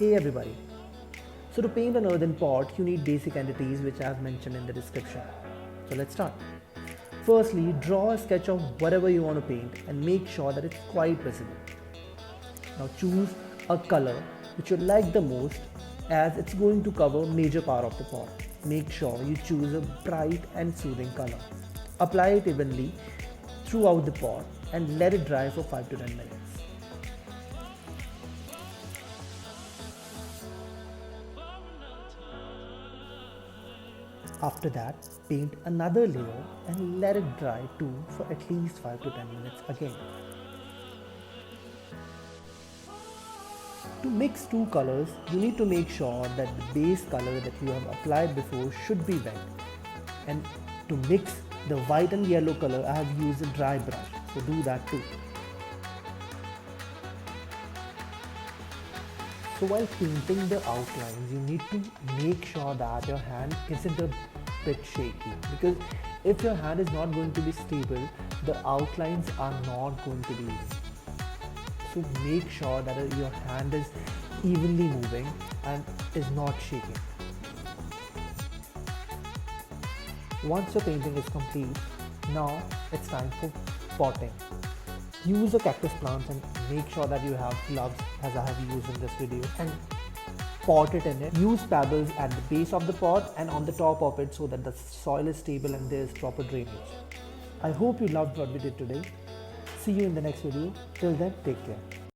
Hey everybody. So to paint an earthen pot, you need basic entities which I have mentioned in the description. So let's start. Firstly, draw a sketch of whatever you want to paint and make sure that it's quite visible. Now choose a color which you like the most as it's going to cover major part of the pot. Make sure you choose a bright and soothing color. Apply it evenly throughout the pot and let it dry for 5 to 10 minutes. After that, paint another layer and let it dry too for at least 5 to 10 minutes again. To mix two colors, you need to make sure that the base color that you have applied before should be wet. And to mix the white and yellow color, I have used a dry brush, so do that too. So while painting the outlines, you need to make sure that your hand isn't a bit shaky, because if your hand is not going to be stable, the outlines are not going to be even. So make sure that your hand is evenly moving and is not shaking. Once your painting is complete, now it's time for potting. Use a cactus plant and make sure that you have gloves as I have used in this video, and pot it in it. Use pebbles at the base of the pot and on the top of it so that the soil is stable and there is proper drainage. I hope you loved what we did today. See you in the next video. Till then, take care.